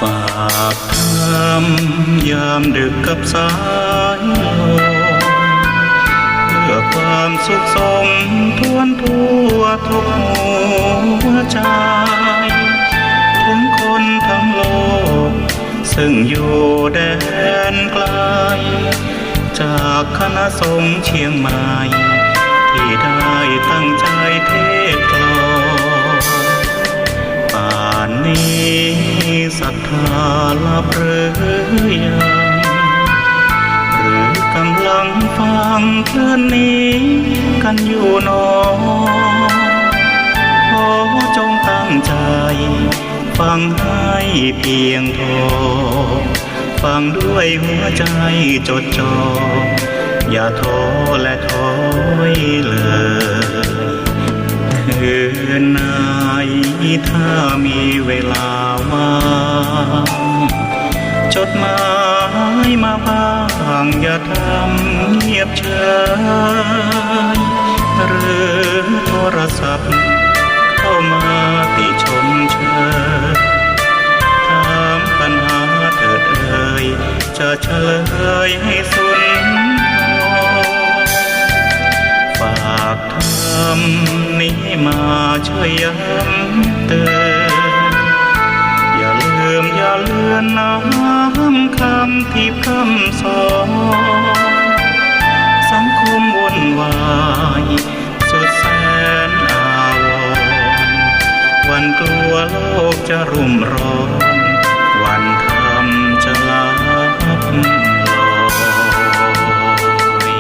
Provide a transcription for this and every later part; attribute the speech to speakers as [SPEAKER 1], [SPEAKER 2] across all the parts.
[SPEAKER 1] ฝากทำยามดึกกับสายลมเพื่อความสุขสมทวนทั่วทุกหัวใจถึงคนทั้งโลกซึ่งอยู่แดนไกลจากคณะสงฆ์เชียงใหม่ที่ได้ตั้งใจเทศกลอนป่านนี้ศรัทธาลับหรือยังหรือกำลังฟังเพลินนี้กันอยู่หนอขอจงตั้งใจฟังให้เพียงพอฟังด้วยหัวใจจดจ่ออย่าท้อและถอยเลยคืนไหนถ้ามีเวลาว่างจดหมายมาบ้างอย่าทำเงียบเฉยหรือโทรศัพท์เข้ามาติชมเชยถามปัญหาเถิดเอ่ยจะเฉลยให้สุนทรฝากทำนี้มาช่วยย้ำเตือนอย่าลืมอย่าเลือนน้ำคำที่พร่ำสอนสังคมวุ่นวายสุดแสนอาวรณ์วันกลัวโลกจะรุ่มร้อนวันธรรมจะลับลอย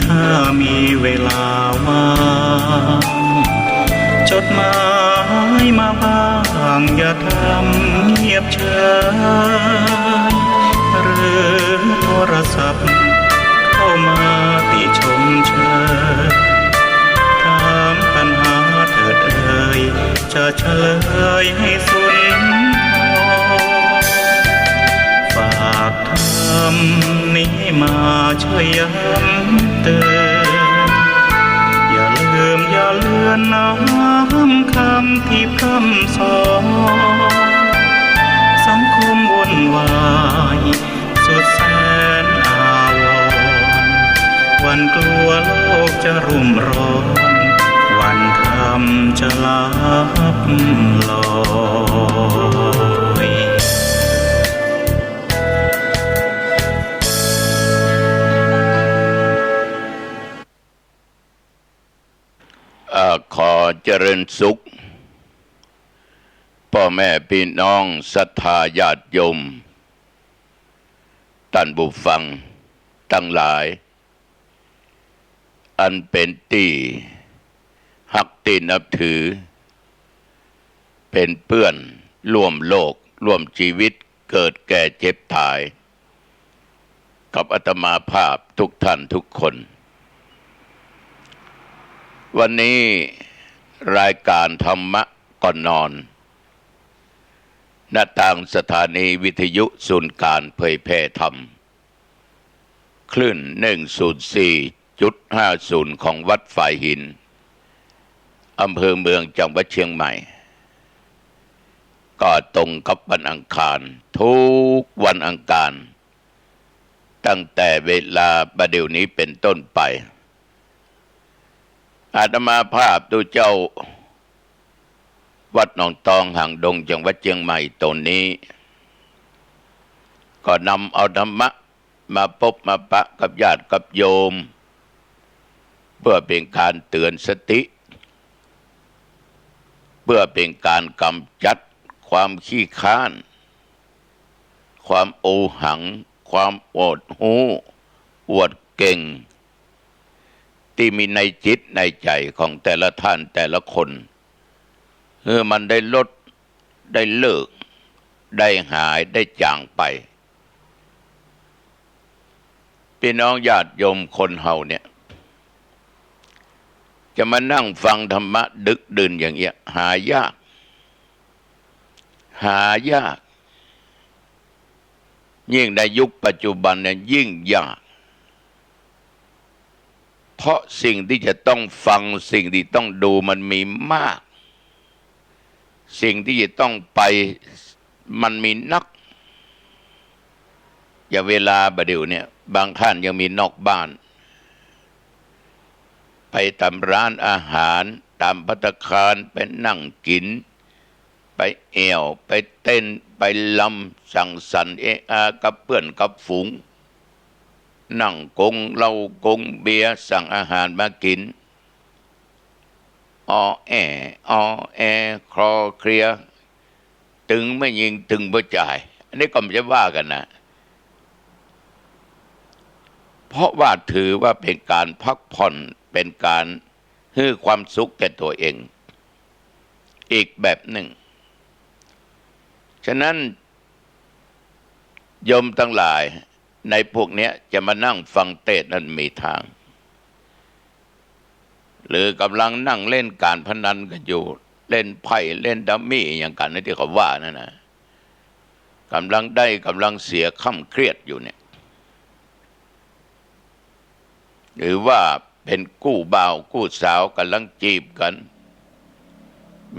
[SPEAKER 1] ถ้ามีเวลาว่างจดหมายมาบ้างอย่าทำเงียบเฉยหรือโทรศัพท์เข้ามาติชมเชยถามปัญหาเถิดเอ่ยจะเฉลยให้สุนทรฝากทำนี้มาช่วยย้ำเตือนอย่าลืมอย่าเลือนน้ำคำที่พร่ำสอนสังคมวุ่นวายสุดแสนอาวรณ์วันกลัวโลกจะรุ่มร้อนวันธรรมจะลับลอย
[SPEAKER 2] ขอเจริญสุขพ่อแม่พี่น้องศรัทธาญาติโยมท่านผู้ฟังทั้งหลายอันเป็นที่ฮักตีนับถือเป็นเพื่อนร่วมโลกร่วมชีวิตเกิดแก่เจ็บตายกับอาตมาภาพทุกท่านทุกคนวันนี้รายการธรรมะก่อนนอนณทางสถานีวิทยุศูนย์การเผยแพร่ธรรมคลื่น 104.50 ของวัดฝ่ายหินอำเภอเมืองจังหวัดเชียงใหม่ก็ตรงกับวันอังคารทุกวันอังคารตั้งแต่เวลาบัดเดี๋ยวนี้เป็นต้นไปอาตมาภาพดูเจ้าวัดหนองตองห่างดงจังหวัดเชียงใหม่ตนนี้ก็นำเอาธรรมะมาพบมาปะกับญาติกับโยมเพื่อเป็นการเตือนสติเพื่อเป็นการกำจัดความขี้ค้านความโอหังความอดหูอวดเก่งที่มีในจิตในใจของแต่ละท่านแต่ละคนมันได้ลดได้เลิกได้หายได้จางไป พี่น้องญาติโยมคนเฮาเนี่ยจะมานั่งฟังธรรมะดึกดื่นอย่างเงี้ยหายากยิ่งในยุคปัจจุบันเนี่ยยิ่งยากเพราะสิ่งที่จะต้องฟังสิ่งที่ต้องดูมันมีมากสิ่งที่จะต้องไปมันมีนักอย่าเวลาประเดี๋ยวเนี่ยบางท่านยังมีนอกบ้านไปตามร้านอาหารตามภัตตาคารไปนั่งกินไปแอวไปเต้นไปลำสังสรรค์กับเพื่อนกับฝูงนั่งกงเหล้ากงเบียร์สั่งอาหารมากินอแอคลอเคลียตึงไม่ยิงตึงบ่จ่ายอันนี้ก็ไม่จะว่ากันนะเพราะว่าถือว่าเป็นการพักผ่อนเป็นการให้ความสุขแก่ตัวเองอีกแบบหนึ่งฉะนั้นโยมทั้งหลายในพวกนี้จะมานั่งฟังเทศน์นั้นมีทางหรือกำลังนั่งเล่นการพนันกันอยู่เล่นไพ่เล่นดัมมี่อย่างกันที่เขาว่านั่นนะกำลังได้กำลังเสียค่ำเครียดอยู่เนี่ยหรือว่าเป็นกู้บ่าวกู้สาวกำลังจีบกัน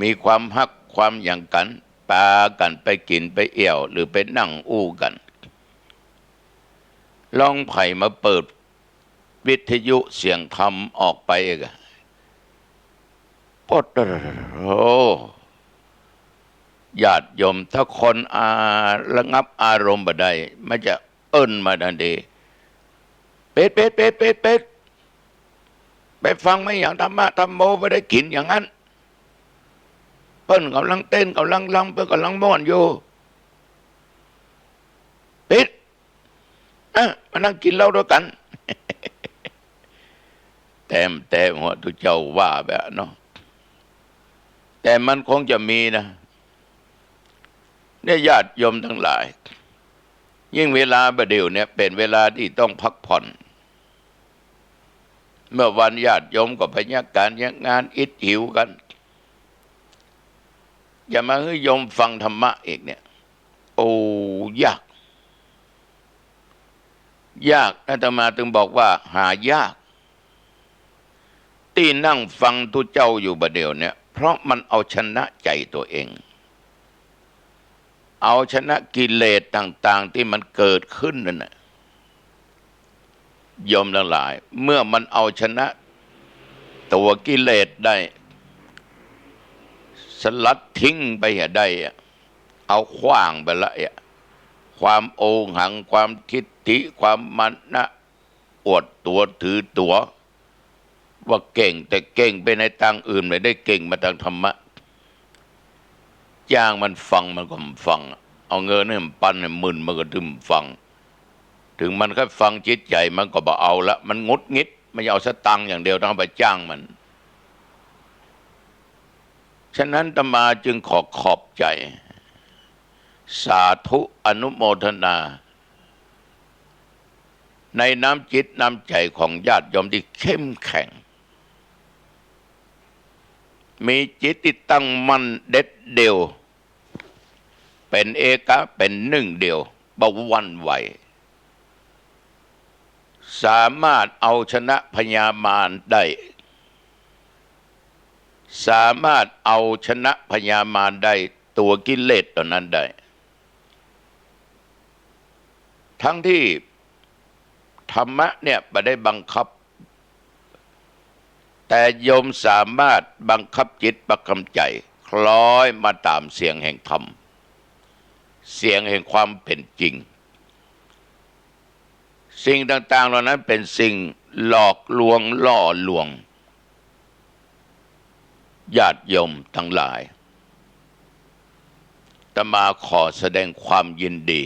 [SPEAKER 2] มีความฮักความอย่างกันปากันไปกินไปเอี่ยวหรือไปนั่งอู้กันลองไผ่มาเปิดวิทยุเสียงธรรมออกไปกันปดโอ้ญาติโยมถ้าคนระงับอารมณ์บ่ได้มันจะเอิ้นมาทันทีเป็ดไปฟังไม่อย่างธรรมะธรรมโมไม่ได้กินอย่างนั้นเปิ้นกำลังเต้นกำลังลำเปิ้นกำลังม่วนอยู่เป็ดมานั่งกินเหล้าด้วยกันแต่หัวทุกเจ้าว่าแบบเนาะแต่มันคงจะมีนะเนี่ยญาติโยมทั้งหลายยิ่งเวลาประเดี๋ยวเนี่ยเป็นเวลาที่ต้องพักผ่อนเมื่อวันญาติโยมก็ไปยักการยักงานอิดหิวกันอย่ามาให้โยมฟังธรรมะอีกเนี่ยโอ้ยากอาตมาถึงบอกว่าหายากที่นั่งฟังทุเจ้าอยู่ประเดี๋ยวเนี่ยเพราะมันเอาชนะใจตัวเองเอาชนะกิเลสต่างๆที่มันเกิดขึ้นนั่นน่ะโยมทั้งหลายเมื่อมันเอาชนะตัวกิเลสได้สลัดทิ้งไปได้เอาขว้างไปละความโอหังความทิฏฐิความมันนะอวดตัวถือตัวว่าเก่งแต่เก่งไปในทางอื่นไม่ได้เก่งมาทางธรรมะจ้างมันฟังมันก็ไม่ฟังเอาเงินให้มันปั้นให้มึนมันก็ถึงฟังถึงมันแค่ฟังจิตใจมันก็บ่เอาละมันงดงิดไม่เอาสตังค์อย่างเดียวต้องไปจ้างมันฉะนั้นอาตมาจึงขอบใจสาธุอนุโมทนาในน้ำจิตน้ำใจของญาติโยมที่เข้มแข็งมีจิตที่ตั้งมั่นเด็ดเดี่ยวเป็นเอกะเป็นหนึ่งเดียวบ่หวั่นไหวสามารถเอาชนะพญามารได้สามารถเอาชนะพญามารได้ตัวกิเลสตัวนั้นได้ทั้งที่ธรรมะเนี่ยไม่ได้บังคับแต่โยมสามารถบังคับจิตบังคับใจคล้อยมาตามเสียงแห่งธรรมเสียงแห่งความเป็นจริงสิ่งต่างๆเหล่านั้นเป็นสิ่งหลอกลวงล่อลวงญาติโยมทั้งหลายอาตมาขอแสดงความยินดี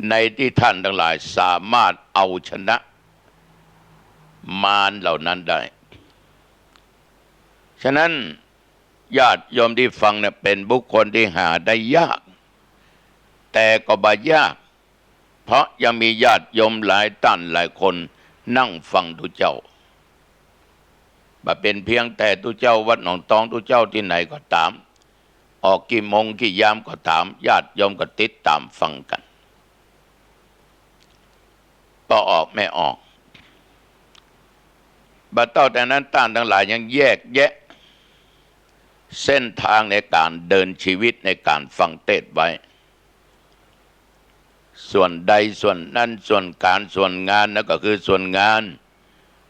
[SPEAKER 2] ในที่ท่านทั้งหลายสามารถเอาชนะมารเหล่านั้นได้ฉะนั้นญาติโยมที่ฟังเนี่ยเป็นบุคคลที่หาได้ยากแต่ก็บ่ยาก เพราะยังมีญาติโยมหลายท่านหลายคนนั่งฟังทุเจ้าเป็นเพียงแต่ทุเจ้าวัดหนองตองทุเจ้าที่ไหนก็ตามออกกี่โมงกี่ยามก็ตามญาติโยมก็ติดตามฟังกันพอออกไม่ออกบัดเต้าแต่นั้นต้านทั้งหลายยังแยกแยะเส้นทางในการเดินชีวิตในการฟังเทศน์ไว้ส่วนใดส่วนนั้นส่วนการส่วนงานนั่นก็คือส่วนงาน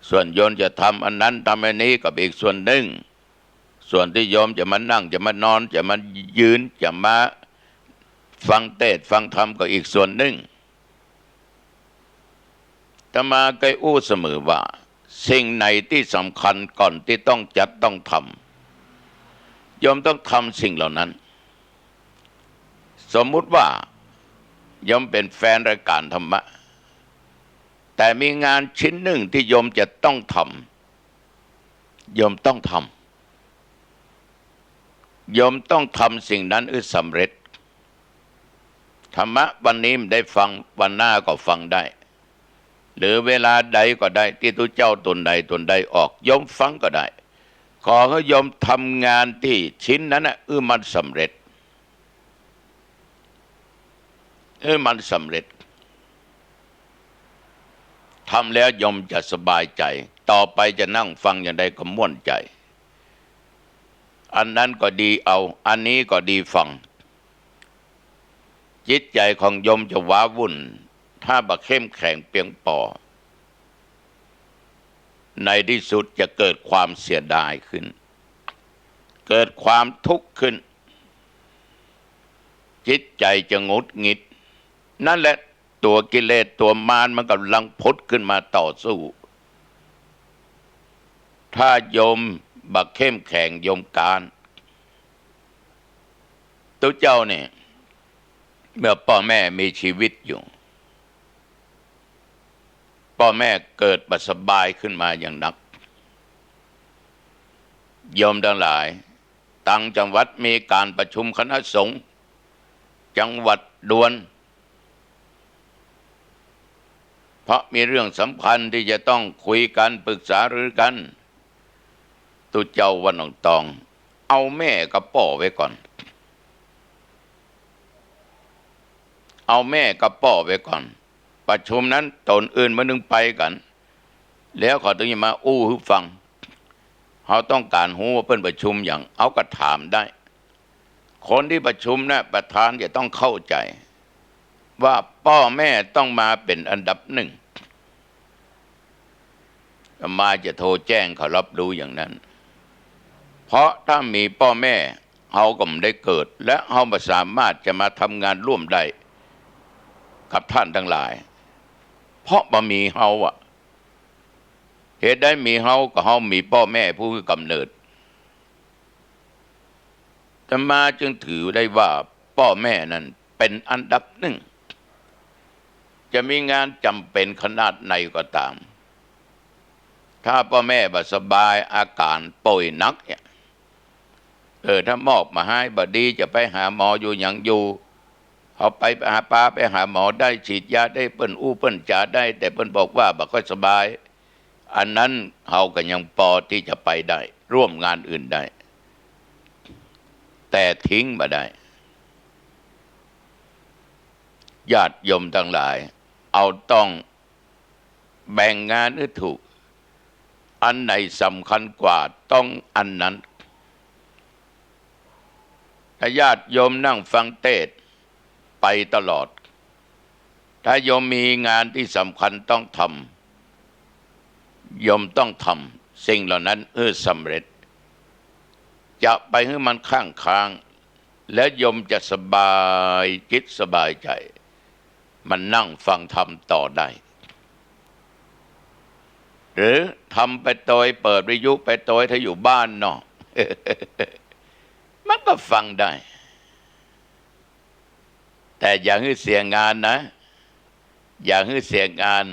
[SPEAKER 2] ส่วนโยมจะทำอันนั้นทำอันนี้ก็เป็นอีกส่วนหนึ่งส่วนที่โยมจะมานั่งจะมานอนจะมายืนจะมาฟังเทศน์ฟังธรรมก็อีกส่วนหนึ่งอาตมาเคยอู้เสมอว่าสิ่งไหนที่สำคัญก่อนที่ต้องจัดต้องทำโยมต้องทำสิ่งเหล่านั้นสมมุติว่าโยมเป็นแฟนรายการธรรมะแต่มีงานชิ้นหนึ่งที่โยมจะต้องทำโยมต้องทำโยมต้องทำสิ่งนั้นให้สำเร็จธรรมะวันนี้ได้ฟังวันหน้าก็ฟังได้หรือเวลาใดก็ได้ที่ทุกเจ้าตนใดตนใดออกโยมฟังก็ได้ขอให้โยมทำงานที่ชิ้นนั้นมันสำเร็จมันสำเร็จทำแล้วโยมจะสบายใจต่อไปจะนั่งฟังอย่างใดก็ม่วนใจอันนั้นก็ดีเอาอันนี้ก็ดีฟังจิตใจของโยมจะว้าวุ่นถ้าบ่เข้มแข็งเพียงพอในที่สุดจะเกิดความเสียดายขึ้นเกิดความทุกข์ขึ้นจิตใจจะงุดหงิดนั่นแหละตัวกิเลสตัวมารมันกำลังพุทธขึ้นมาต่อสู้ถ้าโยมบ่เข้มแข็งโยมการตัวเจ้าเนี่ยเมื่อพ่อแม่มีชีวิตอยู่พ่อแม่เกิดบ่สบายขึ้นมาอย่างหนักโยมทั้งหลายต่างจังหวัดมีการประชุมคณะสงฆ์จังหวัดด่วนเพราะมีเรื่องสำคัญที่จะต้องคุยกันปรึกษารือกันตุเจ้าวันหนองตองเอาแม่กับพ่อไว้ก่อนเอาแม่กับพ่อไว้ก่อนประชุมนั้นตนอื่นมานึงไปกันแล้วเขาถึงจะมาอู้ให้ฟังเขาต้องการรู้ว่าเพิ่นประชุมอย่างเอาก็ถามได้คนที่ประชุมนะประธานจะต้องเข้าใจว่าพ่อแม่ต้องมาเป็นอันดับหนึ่งมาจะโทรแจ้งเขารับรู้อย่างนั้นเพราะถ้ามีพ่อแม่เขาก็ไม่ได้เกิดและเขาไม่สามารถจะมาทำงานร่วมได้กับท่านทั้งหลายเพราะบ่มีเขาเหตุได้มีเขาก็เขามีพ่อแม่ผู้กำเนิดแต่มาจึงถือได้ว่าพ่อแม่นั้นเป็นอันดับหนึ่งจะมีงานจำเป็นขนาดไหนก็ตามถ้าพ่อแม่บ่สบายอาการป่วยหนักเนี่ยถ้ามอบมาให้บดีจะไปหาหมออยู่อย่างอยู่เขาไปหาป้าไปหาหมอได้ฉีดยาได้เปิ้นอู้เปิ้นจ่าได้แต่เปิ้นบอกว่าบ่ค่อยสบายอันนั้นเขาก็ยังพอที่จะไปได้ร่วมงานอื่นได้แต่ทิ้งบ่ได้ญาติโยมทั้งหลายเอาต้องแบ่งงานให้ถูกอันไหนสำคัญกว่าต้องอันนั้นถ้าญาติโยมนั่งฟังเทศน์ไปตลอดถ้าโยมมีงานที่สำคัญต้องทำโยมต้องทำสิ่งเหล่านั้นสำเร็จจะไปให้มันข้างค้างและโยมจะสบายจิตสบายใจมันนั่งฟังธรรมต่อได้หรือทำไปโดยเปิดวิทยุไปโดยถ้าอยู่บ้านเนาะ มันก็ฟังได้แต่อย่าให้เสียงานนะอย่าให้เสียงาน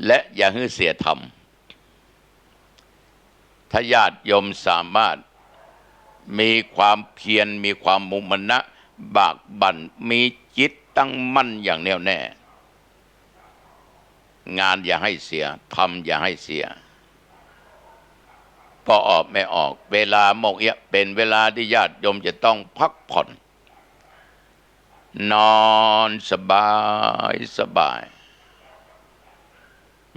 [SPEAKER 2] และอย่าให้เสียธรรมถ้าญาติโยมสามารถมีความเพียรมีความมุมานะบากบั่นมีจิต ตั้งมั่นอย่างแน่วแน่งานอย่าให้เสียทำอย่าให้เสียพอออกไม่ออกเวลาโมกเอะเป็นเวลาที่ญาติโยมจะต้องพักผ่อนนอนสบายสบาย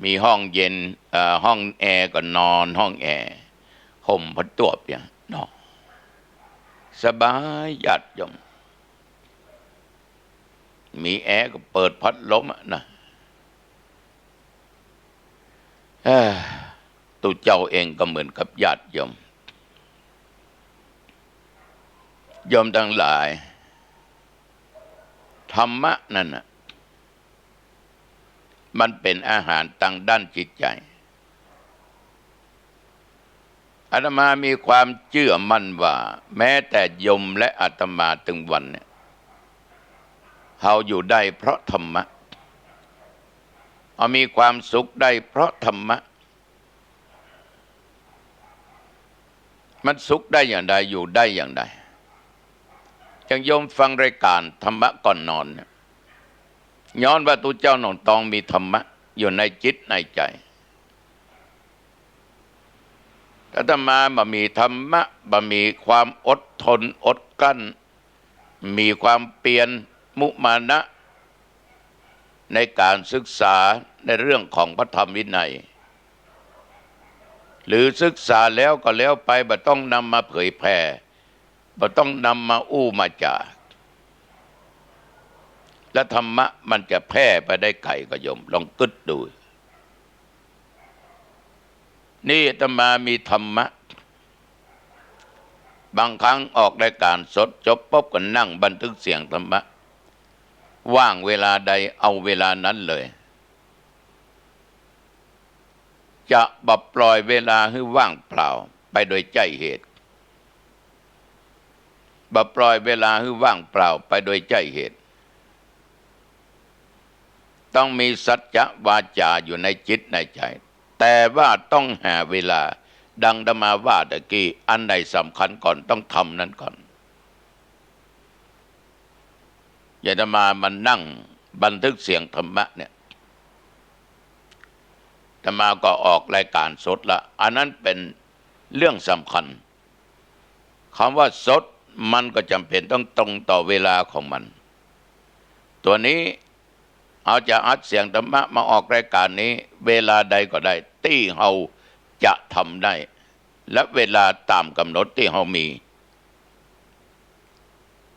[SPEAKER 2] มีห้องเย็นห้องแอร์ก็นอนห้องแอร์ห่มผ้าตัวเปียกนอนสบายญาติโยมมีแอร์ก็เปิดพัดลมนะตัวเจ้าเองก็เหมือนกับญาติโยมโยมทั้งหลายธรรมะนั่นน่ะมันเป็นอาหารทางด้านจิตใจอาตมามีความเชื่อมั่นว่าแม้แต่โยมและอาตมาถึงวันเนี่ยเราอยู่ได้เพราะธรรมะเรามีความสุขได้เพราะธรรมะมันสุขได้อย่างใดอยู่ได้อย่างใดจังโยมฟังรายการธรรมะก่อนนอนเนี่ยย้อนว่าตัวเจ้าหนองตองมีธรรมะอยู่ในจิตในใจถ้าธรรมาบ่มีธรรมะบ่มีความอดทนอดกลั้นมีความเปลี่ยนมุมานะในการศึกษาในเรื่องของพระธรรมวินัยหรือศึกษาแล้วก็แล้วไปบ่ต้องนำมาเผยแผ่บ่ต้องนำมาอู้มาจาและธรรมะมันจะแพร่ไปได้ไกลก็โยมลองกึศดูนี่อาตมามีธรรมะบางครั้งออกรายการสดจบปุ๊บก็นั่งบันทึกเสียงธรรมะว่างเวลาใดเอาเวลานั้นเลยจะบ่ปล่อยเวลาให้ว่างเปล่าไปโดยใจเหตุบ่ปล่อยเวลาให้ว่างเปล่าไปโดยใจเหตุต้องมีสัจจะวาจาอยู่ในจิตในใจแต่ว่าต้องหาเวลาดังธรรมาว่าตะกี้อันใดสำคัญก่อนต้องทำนั้นก่อนอย่าจะมันนั่งบันทึกเสียงธรรมะเนี่ยธรรมาก็ออกรายการสดละอันนั้นเป็นเรื่องสำคัญคำว่าสดมันก็จำเป็นต้องตรงต่อเวลาของมันตัวนี้เอาจะอัดเสียงธรรมะมาออกรายการนี้เวลาใดก็ได้ที่เฮาจะทำได้และเวลาตามกำหนดที่เฮามี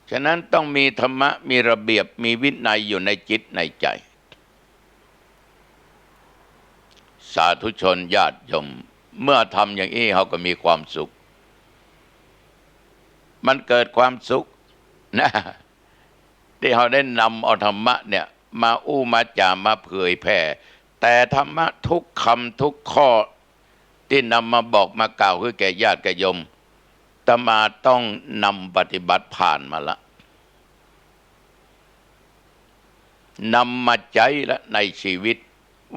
[SPEAKER 2] ฉะนั้นต้องมีธรรมะมีระเบียบมีวินัยอยู่ในจิตในใจสาธุชนญาติโยมเมื่อทำอย่างนี้เขาก็มีความสุขมันเกิดความสุขนะที่เขาได้นำเอาธรรมะเนี่ยมาอู้มาจามาเผยแผ่แต่ธรรมะทุกคำทุกข้อที่นำมาบอกมากล่าวคือแก่ญาติแก่โยมอาตมาต้องนำปฏิบัติผ่านมาละนำมาใจละในชีวิต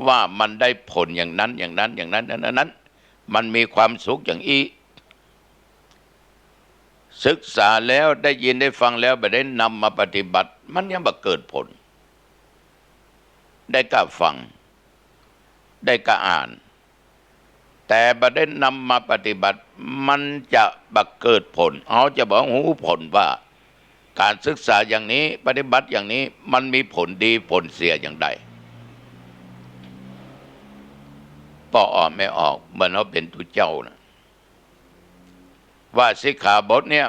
[SPEAKER 2] ว่ามันได้ผลอย่างนั้นอย่างนั้นอย่างนั้นอย่างนั้นมันมีความสุขอย่างอีศึกษาแล้วได้ยินได้ฟังแล้วไปได้นำมาปฏิบัติมันยังบ่เกิดผลได้กล้าฟังได้กล้าอ่านแต่บ่ได้นำมาปฏิบัติมันจะบ่เกิดผลเขาจะบอกหูผลว่าการศึกษาอย่างนี้ปฏิบัติอย่างนี้มันมีผลดีผลเสียอย่างใดพอออกไม่ออกเหมือนเขาเป็นตุเจ้านะว่าสิกขาบทเนี่ย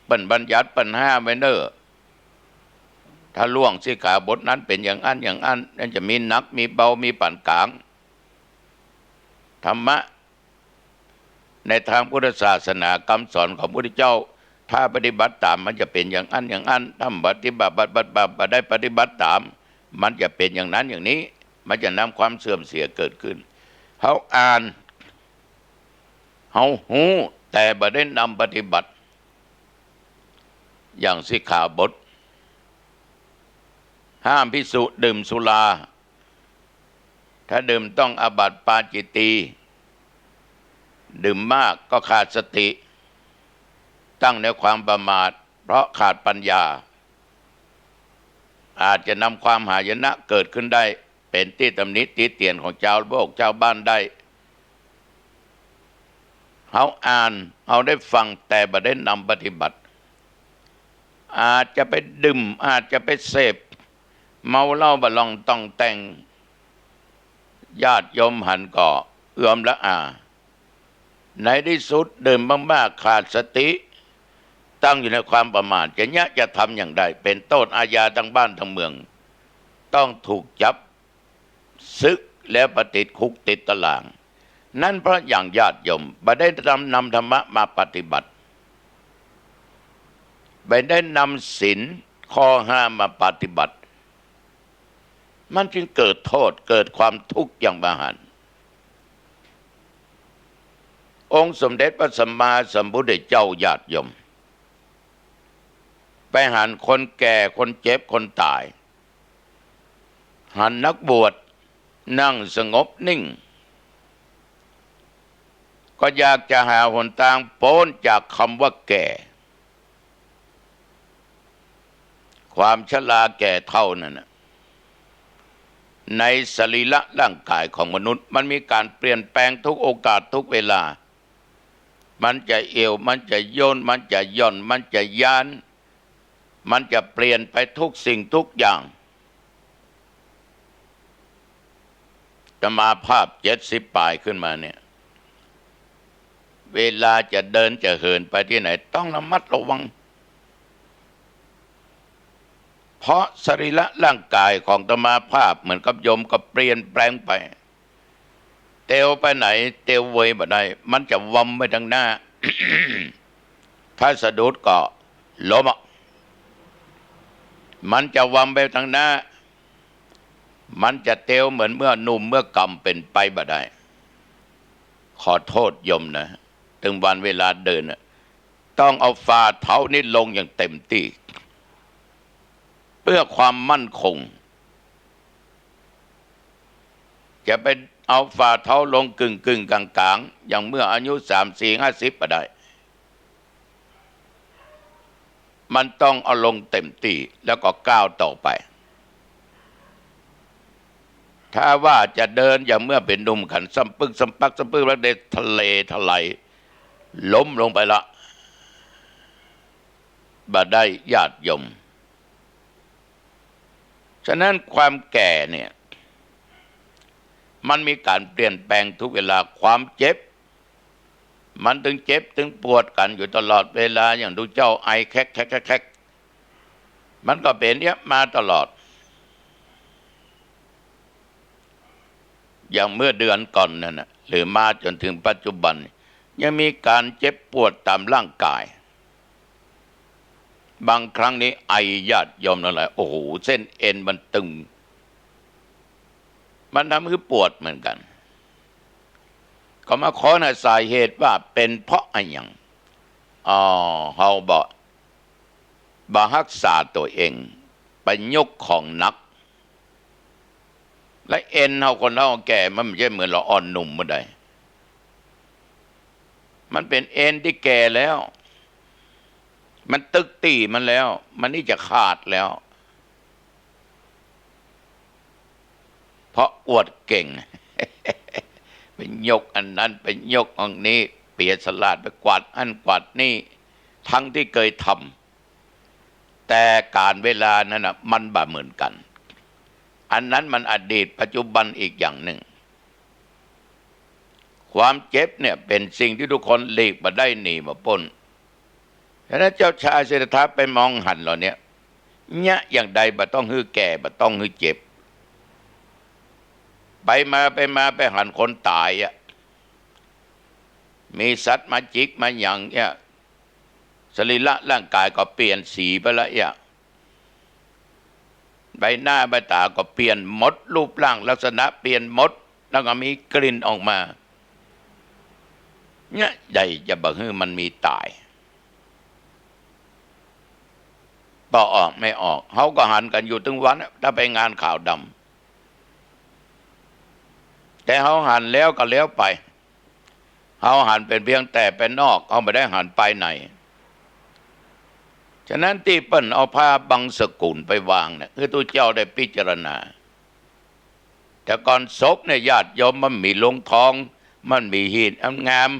[SPEAKER 2] เป็นบัญญัติปัญหาไว้เนอถ้าล่วงสิกขาบทนั้นเป็นอย่างอันอย่างอันนั่นจะมีหนักมีเบามีปานกลางธรรมะในทางพุทธศาสนาคำสอนของพระพุทธเจ้าถ้าปฏิบัติตามมันจะเป็นอย่างอันอย่างอันถ้าปฏิบัติได้ปฏิบัติตามมันจะเป็นอย่างนั้นอย่างนี้มันจะนำความเสื่อมเสียเกิดขึ้นเขาอ่านเขาหูแต่บ่ได้นำปฏิบัติอย่างสิกขาบทห้ามภิกษุดื่มสุราถ้าดื่มต้องอาบัติปาจิตตีดื่มมากก็ขาดสติตั้งในความประมาทเพราะขาดปัญญา อาจจะนำความหายนะเกิดขึ้นได้เป็นที่ตำหนิติเตียนของชาวโลกชาวบ้านได้เขาอ่านเขาได้ฟังแต่บ่ได้นำปฏิบัติอาจจะไปดื่มอาจจะไปเสพเมาเหล้าบะลองต้องแต่งญาติโยมหันก่อเอื้อมละอาในที่สุดดื่มมากๆขาดสติตั้งอยู่ในความประมาทจะทำอย่างใดเป็นโทษอาญาทั้งบ้านทั้งเมืองต้องถูกจับศึกแล้วปฏิคุกติดตารางนั่นเพราะอย่างญาติโยมบ่ได้นำธรรมะมาปฏิบัติไม่ได้นำศีลข้อห้ามมาปฏิบัติมันจึงเกิดโทษเกิดความทุกข์อย่างมหันต์องค์สมเด็จพระสัมมาสัมพุทธเจ้าญาติโยมไปหันคนแก่คนเจ็บคนตายหันนักบวชนั่งสงบนิ่งก็อยากจะหาหนทางพ้นจากคำว่าแก่ความชราแก่เท่านั้นในสรีระร่างกายของมนุษย์มันมีการเปลี่ยนแปลงทุกโอกาสทุกเวลามันจะเอวมันจะโยนมันจะย่อนมันจะย้านมันจะเปลี่ยนไปทุกสิ่งทุกอย่างจะมาภาพ70ปลายขึ้นมาเนี่ยเวลาจะเดินจะเหินไปที่ไหนต้องระมัดระวังเพราะสรีระร่างกายของอาตมาภาพเหมือนกับโยมก็เปลี่ยนแปลงไปเตวไปไหนเตวเวยบ่ได้มันจะวำไปทางหน้า ถ้าสะดุดก็ล้มมันจะวำไปทางหน้ามันจะเตวเหมือนเมื่อหนุ่มเมื่อกำเป็นไปบ่ได้ขอโทษโยมนะถึงวันเวลาเดินต้องเอาฝ่าเท้านี่ลงอย่างเต็มที่เพื่อความมั่นคงจะไปเอาฝ่าเท้าลงกึ่งกลางอย่างเมื่ออายุ30-50ก็ได้มันต้องเอาลงเต็มที่แล้วก็ก้าวต่อไปถ้าว่าจะเดินอย่างเมื่อเป็นหนุ่มขันสัมปึกสัมปักสัมปึกแล้วได้ทะเลทลายล้มลงไปละบ่ได้ญาติโยมฉะนั้นความแก่เนี่ยมันมีการเปลี่ยนแปลงทุกเวลาความเจ็บมันถึงเจ็บถึงปวดกันอยู่ตลอดเวลาอย่างดูเจ้าไอแคกมันก็เป็นเนี้ยมาตลอดอย่างเมื่อเดือนก่อนนั่นนะหรือมาจนถึงปัจจุบันยังมีการเจ็บปวดตามร่างกายบางครั้งนี้ไอญาติโยมนั่นแหละโอ้โหเส้นเอ็นมันตึงมันทำให้ปวดเหมือนกันก็มาขอหาสาเหตุว่าเป็นเพราะอะไรอย่างเฮาบ่รักษาตัวเองไปยกของหนักและเอ็นเฮาคนเฮาแก่มันไม่ใช่เหมือนเราอ่อนหนุ่มเมื่อใดมันเป็นเอ็นที่แก่แล้วมันตึกตีมันแล้วมันนี่จะขาดแล้วเพราะอวดเก่ง ไปยกอันนั้นไปยกอันนี้เปียสลาดไปกวาดอันกวาดนี่ทั้งที่เคยทำแต่การเวลานั้นนะมันบ่เหมือนกันอันนั้นมันอดีตปัจจุบันอีกอย่างหนึ่งความเจ็บเนี่ยเป็นสิ่งที่ทุกคนหลีกมาได้หนีมาพ้นฉะนั้นเจ้าชายสิทธัตถะไปมองหันเหล่านี้เนี่ยอย่างใดบ่ต้องฮื้อแก่บ่ต้องฮื้อเจ็บไปมาไปหันคนตายมีสัตว์มาจิกมาอย่างเนี่ยสรีระร่างกายก็เปลี่ยนสีไปแล้วใบหน้าใบตาก็เปลี่ยนหมดรูปร่างลักษณะเปลี่ยนหมดแล้วก็มีกลิ่นออกมาเนี่ยใหญ่จะบอกให้มันมีตายต่อออกไม่ออกเขาก็หันกันอยู่ถึงวันถ้าไปงานข่าวดำแต่เขาหันแล้วก็แล้วไปเขาหันเป็นเพียงแต่เป็นนอกเขาไม่ได้หันไปไหน ฉะนั้นที่เปิ้นเอาผ้าบังสกุลไปวางเนี่ยคือตัวเจ้าได้พิจารณาแต่ก่อนศพเนี่ยญาติโยมมันมีลงทองมันมีหินงาม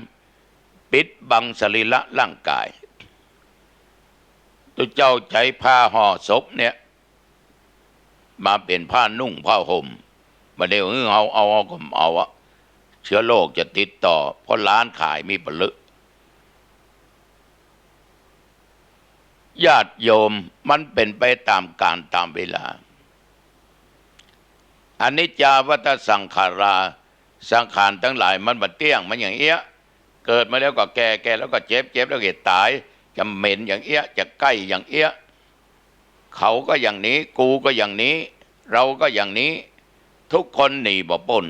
[SPEAKER 2] ปิดบังสรีระร่างกายตัวเจ้าใช้ผ้าห่อศพเนี่ยมาเป็นผ้านุ่งผ้าห่มมาเดี๋ยวเอาก็เอาเชื้อโรคจะติดต่อเพราะร้านขายมีผลึกญาติโยมมันเป็นไปตามกาลตามเวลาอนิจจาวัฏสังขาราสังขารทั้งหลายมันบัดเตี้ยงมันอย่างเอี้ยเกิดมาแล้วก็แก่แล้วก็เจ็บแล้วก็ตายจะเหม็นอย่างเอี้ยจะใกล้อย่างเอี้ยเขาก็อย่างนี้กูก็อย่างนี้เราก็อย่างนี้ทุกคนหนีบ่พ้น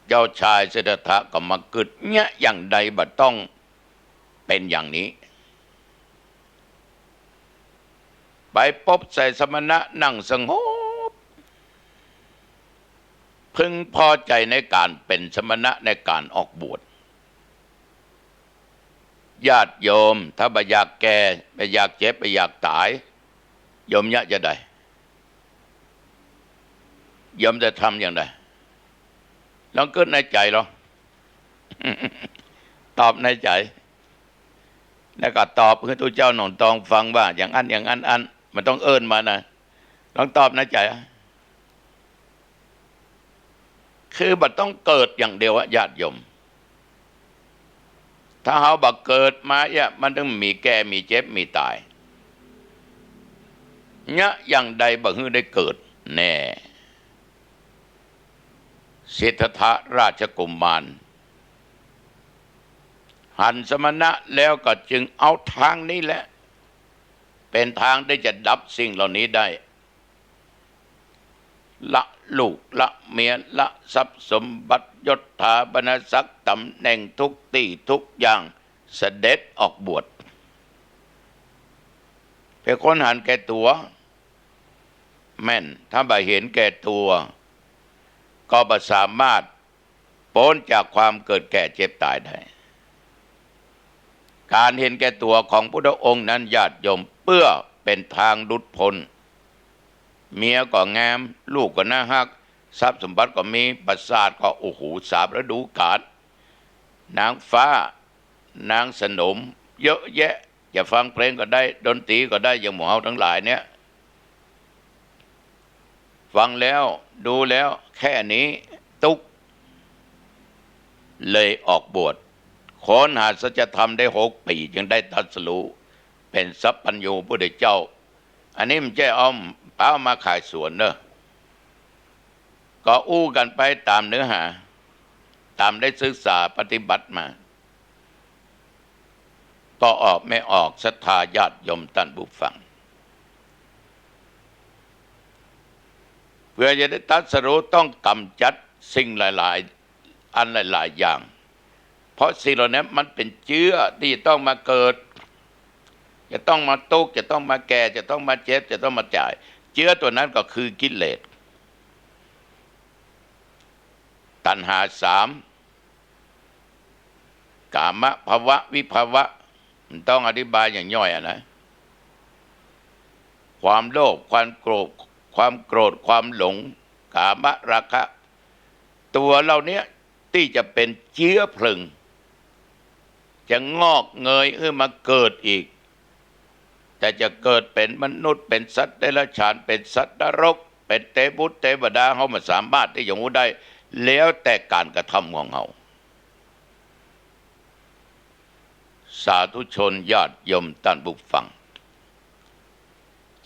[SPEAKER 2] เจ้าชายสิทธัตถะก็มากึดเนี่ยอย่างใดบัดต้องเป็นอย่างนี้ไปพบใส่สมณะนั่งสงบพึงพอใจในการเป็นสมณะในการออกบวชญาติโยมถ้าไม่อยากแก่ไม่อยากเจ็บไม่อยากตายโยมจะได้โยมจะทำอย่างไรลองคิดในใจลอง ตอบในใจแล้วก็ตอบให้ตัวเจ้าหนอนตองฟังว่าอย่างอันมันต้องเอิ้นมานะลองตอบในใจคือมันต้องเกิดอย่างเดียวญาติโยมถ้าเขาบักเกิดมาเนี่ยมันต้องมีแก่มีเจ็บมีตายเนี่ยอย่างใดบักฮือได้เกิดแน่สิทธัตถะราชกุมารหันสมณะแล้วก็จึงเอาทางนี้แหละเป็นทางที่จะดับสิ่งเหล่านี้ได้ละลูกละเมียละทรัพย์สมบัติยศถาบรรณศักดิ์ตำแหน่งทุกที่ทุกอย่างเสด็จออกบวชเป็นคนหันแก่ตัวแม่นถ้าบ่เห็นแก่ตัวก็บ่สามารถพ้นจากความเกิดแก่เจ็บตายได้การเห็นแก่ตัวของพุทธองค์นั้นญาติโยมเพื่อเป็นทางหลุดพ้นเมียก็งามลูกก็น่าฮักทรัพย์สมบัติก็มีประสาทก็โอ้โหสามฤดูกาลนางฟ้านางสนมเยอะแยะจะฟังเพลงก็ได้ดนตรีก็ได้อย่างหมู่เฮาทั้งหลายเนี่ยฟังแล้วดูแล้วแค่นี้ตุกเลยออกบวชค้นหาสัจธรรมได้6 ปีจึงได้ตรัสรู้เป็นสัพพัญญูพุทธเจ้าอันนี้มันจะเอามาขายสวนเนอะก็อู้กันไปตามเนื้อหาตามได้ศึกษาปฏิบัติมาก็ออกไม่ออกศรัทธาญาติโยมท่านผู้ฟังเพื่อจะได้ตรัสรู้ต้องกำจัดสิ่งหลายๆอันหลายๆอย่างเพราะสิ่งเหล่านี้มันเป็นเชื้อที่ต้องมาเกิดจะต้องมาตุกจะต้องมาแก่จะต้องมาเจ็บจะต้องมาจ่ายเชื้อตัวนั้นก็คือกิเลสตัณหา3กามภวะวิภวะมันต้องอธิบายอย่างย่อยนะความโลภความโกรธความหลงกามราคะตัวเราเนี้ยที่จะเป็นเชื้อเพลิงจะงอกเงยมาเกิดอีกแต่จะเกิดเป็นมนุษย์เป็นสัตว์เดรัจฉานเป็นสัตว์นรกเป็นเทพบุตรเทวดาเขาไม่สามารถที่จะรู้ได้แล้วแต่การกระทำของเขาสาธุชนญาติโยมท่านผู้ฟัง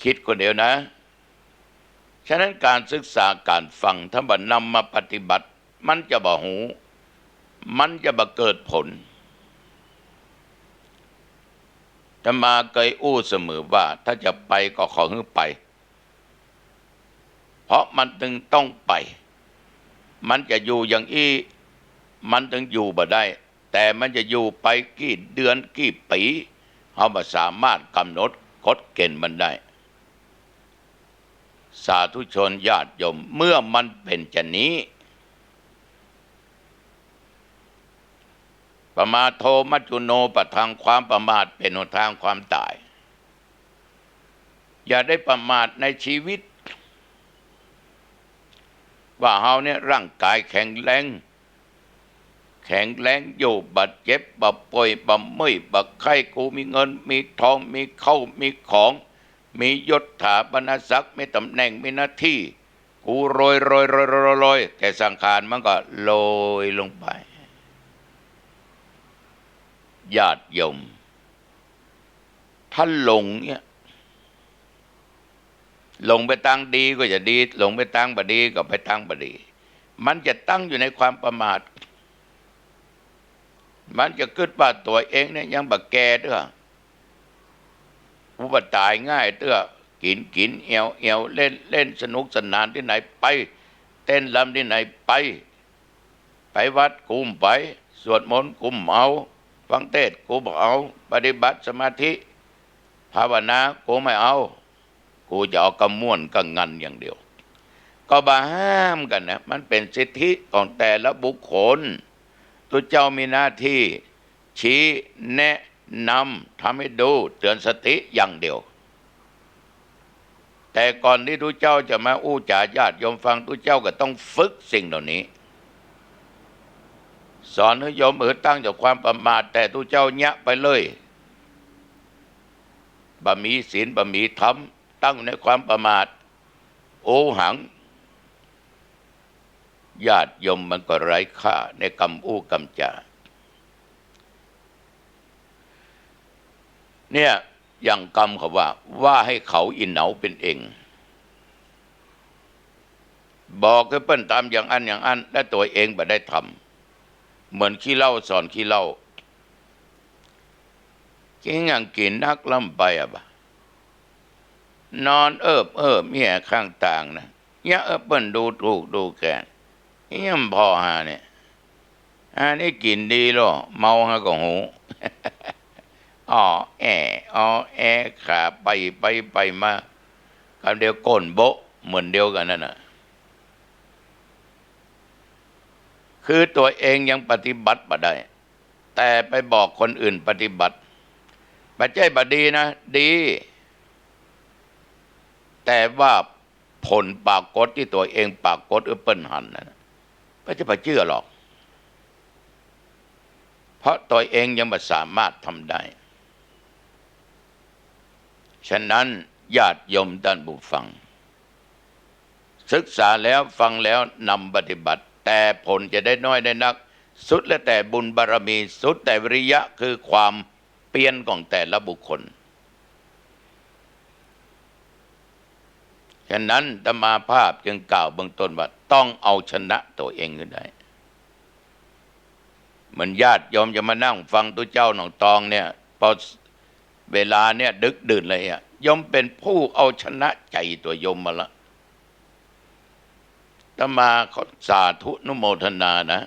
[SPEAKER 2] คิดคนเดียวนะฉะนั้นการศึกษาการฟังถ้าบ่นำมาปฏิบัติมันจะบ่หูมันจะบ่เกิดผลธรรมาเคยอู้เสมอว่าถ้าจะไปก็ขอให้ไปเพราะมันถึงต้องไปมันจะอยู่อย่างอี้มันถึงอยู่บ่ได้แต่มันจะอยู่ไปกี่เดือนกี่ปีเราบ่สามารถกำหนดกฎเกณฑ์มันได้สาธุชนญาติโยมเมื่อมันเป็นเช่นนี้ ประมาทโทมัจจุโนปะทังความประมาทเป็นหนทางความตายอย่าได้ประมาทในชีวิตว่าเฮาเนี่ยร่างกายแข็งแรงอยู่บัดเจ็บบัดป่วยบัดเมื่อยบัดไข้กูมีเงินมีทองมีเข้ามีของมียศถาบรรณศักดิ์มีตำแหน่งมีหน้าที่กูโรยแต่สังขารมันก็โรยลงไปญาติโยมถ้าหลงเนี่ยหลงไปทางดีก็จะดีหลงไปทางบดีก็ไปทางบดีมันจะตั้งอยู่ในความประมาทมันจะคิดว่าตัวเองเนี่ยยังบักแก่เด้ออุบัติตายง่ายเด้อกินเอวเล่นสนุกสนานที่ไหนไปเต้นรำที่ไหนไปวัดกุมไปสวดมนต์กุมเอาฟังเทศน์กูบอกเอาปฏิบัติสมาธิภาวนากูไม่เอากูจะเอากำม่วนกำงันอย่างเดียวก็บาห้ามกันนะมันเป็นสิทธิของแต่ละบุคคลตัวเจ้ามีหน้าที่ชี้แนะนำทำให้ดูเตือนสติอย่างเดียวแต่ก่อนที่ทุกเจ้าจะมาอู้จ่าญาติโยมฟังทุกเจ้าก็ต้องฝึกสิ่งเหล่านี้สอนให้โยมตั้งจากความประมาทแต่ทุกเจ้าเนี้ยไปเลยบะมีศีลบะมีธรรมตั้งในความประมาทโอหังญาติโยมมันก็ไร้ค่าในคำอู้คำจาเนี่ยอย่างกรรมเขาว่าให้เขาอินเหนาเป็นเองบอกให้เปิ้นตามอย่างอันและตัวเองบ่ได้ทำเหมือนขี้เหล้าสอนขี้เหล้ากินอย่างกินนักล่ำไปอ่ะบ่นอนเเมียข้างต่างนะเนี่ยเปิ้นดูถูกดูแกยังพอหาเนี่ยนี่กินดีหรอเมาฮะก็หูแอขาไปมาคำเดียวก้นโบะเหมือนเดียวกันนั่นน่ะคือตัวเองยังปฏิบัติบ่ได้แต่ไปบอกคนอื่นปฏิบัติปัจจัยบดีนะดีแต่ว่าผลปรากฏที่ตัวเองปรากฏเปิ้นหันนะไม่จะไปเชื่อหรอกเพราะตัวเองยังไม่สามารถทำได้ฉะนั้นญาติโยมท่านผู้ฟังศึกษาแล้วฟังแล้วนำปฏิบัติแต่ผลจะได้น้อยได้นักสุดแล้วแต่บุญบารมีสุดแต่วิริยะคือความเปลี่ยนของแต่ละบุคคลฉะนั้นธรรมาภาพจึงกล่าวเบื้องต้นว่าต้องเอาชนะตัวเองขึ้นได้เหมือนญาติโยมจะมานั่งฟังตัวเจ้าหนองตองเนี่ยพอเวลาเนี่ยดึกดื่นเลยอ่ะโยมเป็นผู้เอาชนะใจตัวโยมมาละธรรมาขอสาธุนุโมทนานะ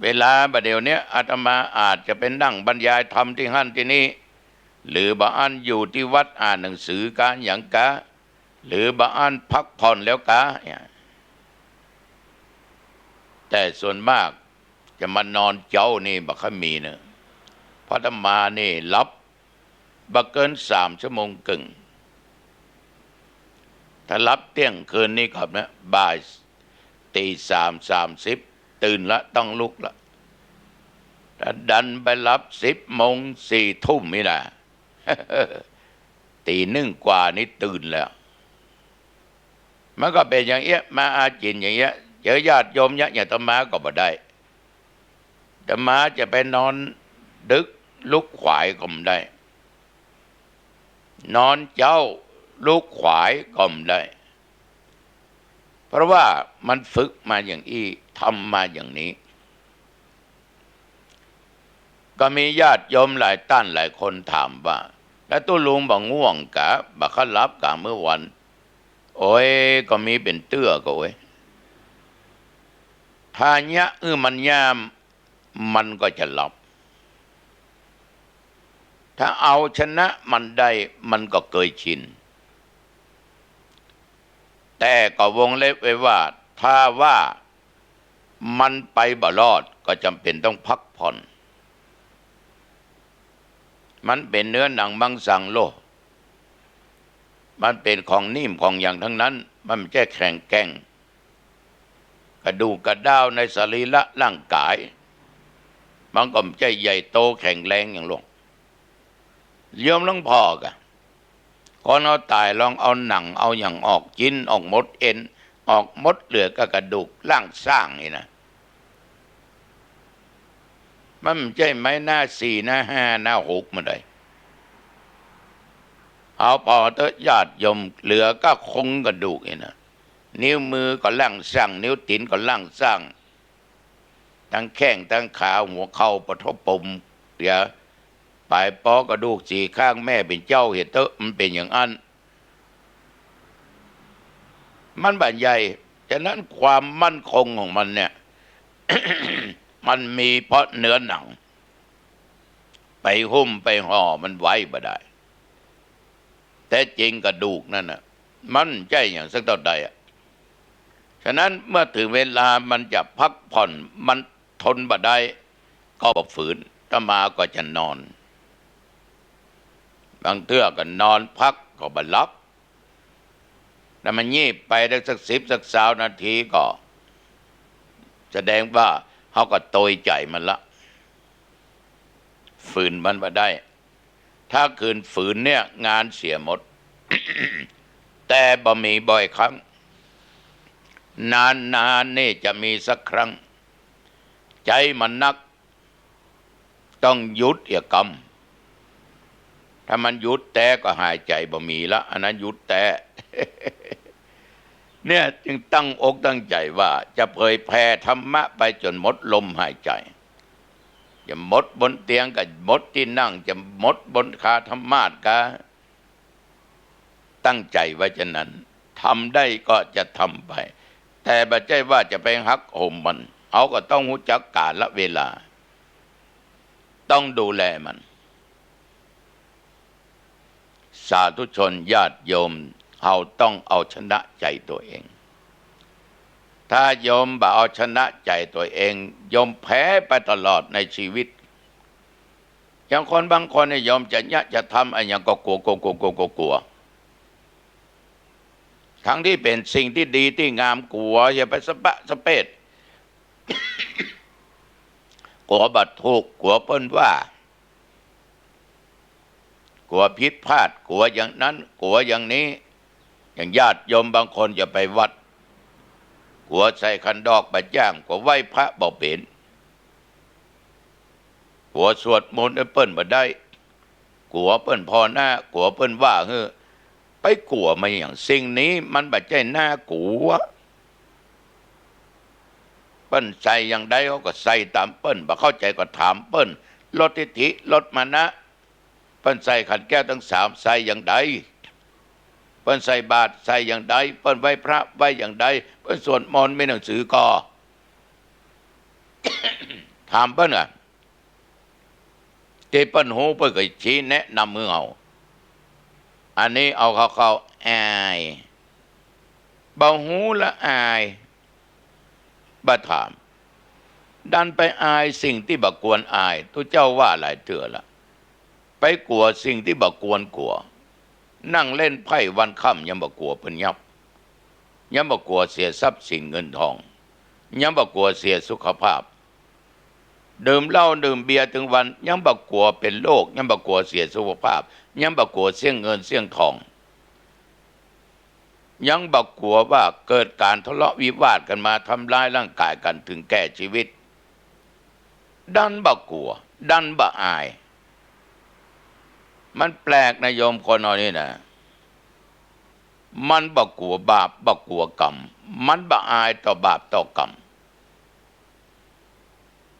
[SPEAKER 2] เวลาบัดเดี๋ยวนี้อาตมาอาจจะเป็นนั่งบรรยายธรรมที่หั่นที่นี่หรือบางอันอยู่ที่วัดอ่านหนังสือการอย่างกะหรือบางอันพักผ่อนแล้วกะแต่ส่วนมากจะมานอนเจ้านี่บักขมีเนอะพระธรรมานี่รับบักเกิน3 ชั่วโมงครึ่งถ้ารับเที่ยงคืนนี่ครับนะบ่ายตี3:30ตื่นละต้องลุกละถ้าดันไปรับ10 โมง 4 ทุ่มนี่นะตี 1 กว่านี่ตื่นแล้วมันก็เป็นอย่างเงี้ยมาอาจินอย่างเงี้ยเจอญาติโยมอย่าธรรมาก็บ่ได้ธรรมาจะไปนอนดึกลุกขวายก็ไม่ได้นอนเจ้าลุกขวายก็ไม่ได้เพราะว่ามันฝึกมาอย่างนี้ทำมาอย่างนี้ก็มีญาติโยมหลายท่านหลายคนถามว่าแล้วตัวลุงบอกง่วงกะบักขลับกะเมื่อวันโอ้ยก็มีเป็นเตื้อก็โอ้ยถ้าเนี้ยมันยามมันก็จะหลับถ้าเอาชนะมันได้มันก็เคยชินแต่ก็วงเล็บไว้ว่าถ้าว่ามันไปบ่รอดก็จำเป็นต้องพัก ผ่อนมันเป็นเนื้อหนังมังสังโลกมันเป็นของนิ่มของอย่างทั้งนั้นมันไม่ใช่แข็งแกร่งกระดูกกระด้าวในสรีระร่างกายมันก็ไม่ใช่ใหญ่โตแข็งแรงอย่างหลวงเยี่ยมหลวงพ่อกะก่อนเอาตายลองเอาหนังเอาอย่างออกกินออกหมดเอ็นออกหมดเหลือก็กระดูกร่างสร้างนี่นะมันไม่ใช่ไม้หน้าสี่หน้าห้าหน้าหกมาได้เอาพอเถอะญาติโยมเหลือก็คงกระดูกนี่นะนิ้วมือก็ล่างสร้างนิ้วตีนก็ล่างสร้างทั้งแข้งทั้งขาหัวเข่าปฐปมเดี๋ยวปลายปอกระดูกสี่ข้างแม่เป็นเจ้าเหตุเถอะมันเป็นอย่างนั้นมันบรรยายฉะนั้นความมั่นคงของมันเนี่ย มันมีเพราะเนื้อหนังไปหุ้มไปห่อมันไว้บ่ได้แต่จริงกระดูกนั่นน่ะมันใจอย่างสักเท่าใดอ่ะฉะนั้นเมื่อถึงเวลามันจะพักผ่อนมันทนบ่ได้ก็ฝืนถ้ามาก็จะนอนบางเทื่อก็นอนพักก็บ่หลับแต่มันงีบไปได้สัก10สัก20นาทีก็แสดงว่าเขาก็โตยใจมันละฝืนมันบ่ได้ ถ้าคืนฝืนเนี่ยงานเสียหมด แต่บ่มีบ่อยครั้งนานนี่จะมีสักครั้งใจมันนักต้องหยุดเอียกรรมถ้ามันหยุดแต่ก็หายใจบ่มีละอันนั้นหยุดแต่ เนี่ยจึงตั้งอกตั้งใจว่าจะเผยแผ่ธรรมะไปจนหมดลมหายใจจะหมดบนเตียงกับหมดที่นั่งจะหมดบนคาธรรมาสกาตั้งใจไว้ฉะนั้นทำได้ก็จะทำไปแต่บ่ใช่ว่าจะไปหักโหมมันเอาก็ต้องรู้จักกาลเวลาต้องดูแลมันสาธุชนญาติโยมเราต้องเอาชนะใจตัวเองถ้าโยมบ่เอาชนะใจตัวเองโยมแพ้ไปตลอดในชีวิตอย่างคนบางคนเนี่ยโยมจะทำอะไรอย่างก็กลัวทั้งที่เป็นสิ่งที่ดีที่งามกลัวอย่าไปสะปะสะเปด กลัวบัดทุกข์กลัวเปิ้นว่ากลัวผิดพลาดกลัวอย่างนั้นกลัวอย่างนี้อย่างญาติโยมบางคนจะไปวัดกลัวใส่คันดอกบะจ้างกลัวไหว้พระบ่เป็นกลัวสวดมนต์เปิ้นบ่ได้กลัวเปิ้นพอหน้ากลัวเปิ้นว่าไปกลัวมาอย่างสิ่งนี้มันบ่ใช่น่ากลัวเปิ้นใส่อย่างใดเขาก็ใส่ตามเปิ้นบ่เข้าใจก็ถามเปิ้นลดทิฐิลดมานะเปิ้นใส่ขันแก้วทั้ง3ใส่อย่างใดเปิ้นใส่บาตรใส่อย่างใดเปิ้นไหว้พระไหว้อย่างใดเปิ้นสวดมนต์มีหนังสือก็ ถามเปิ้นอ่ะที่เปิ้นฮู้เปิ้นก็ชี้แนะนำมือเอาอันนี้เอาเขาอายบ่ฮู้ละอายบ่ถามดันไปอายสิ่งที่บ่ควรอายทุกเจ้าว่าหลายเทื่อละไปกลัวสิ่งที่บ่ควรกลัวนั่งเล่นไพ่วันค่ำยังบ่กลัวเพิ่นยับยังบ่กลัวเสียทรัพย์สินเงินทองยังบ่กลัวเสียสุขภาพดื่มเหล้าดื่มเบียร์ถึงวันยังบ่กลัวเป็นโรคยังบ่กลัวเสียสุขภาพยังบ่กลัวเสี่ยงเงินเสี่ยงทองยังบ่กลัวว่าเกิดการทะเลาะวิวาทกันมาทำร้ายร่างกายกันถึงแก่ชีวิตดันบ่กลัวดันบ่อายมันแปลกนะโยมคนนอนี่นะมันบ่กลัวบาปบ่กลัวกรรมมันบ่อายต่อบาปต่อกรรม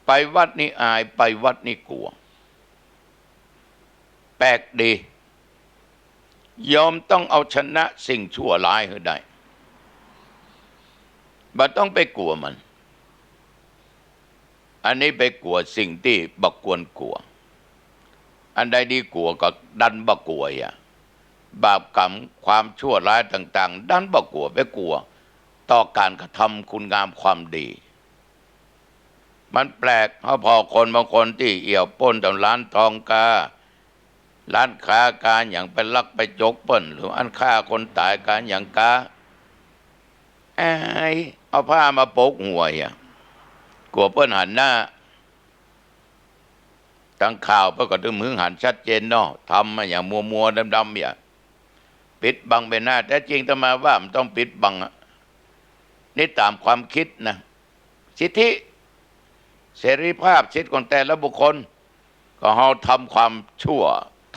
[SPEAKER 2] ไปวัดนี่อายไปวัดนี่กลัวแปลกดียอมต้องเอาชนะสิ่งชั่วร้ายให้ได้บ่ต้องไปกลัวมันอันนี้ไปกลัวสิ่งที่บ่ควรกลัวอันใดดีกลัวก็ดันบ่กลัวอ่ะบาปกรรมความชั่วร้ายต่างๆดันบ่กลัวไปกลัวต่อการกระทำคุณงามความดี มันแปลกเขาพอคนบางคนที่เอี่ยวป้นตามร้านทองการ้านค้าการอย่างไปลักไปจกเปิ้นหรืออันฆ่าคนตายการอย่างกาไอ้เอาผ้ามาโปกหัวอ่ะกลัวเปิ้นหันหน้าตั้งข่าวเปิ้นก็ถึงมือหันชัดเจนเนาะทำมาอย่างมัวดำอย่างปิดบังใบหน้าแต่จริงจะมาว่ามันต้องปิดบังนี่ตามความคิดนะสิทธิเสรีภาพสิทธิของแต่ละบุคคลก็เฮาทำความชั่ว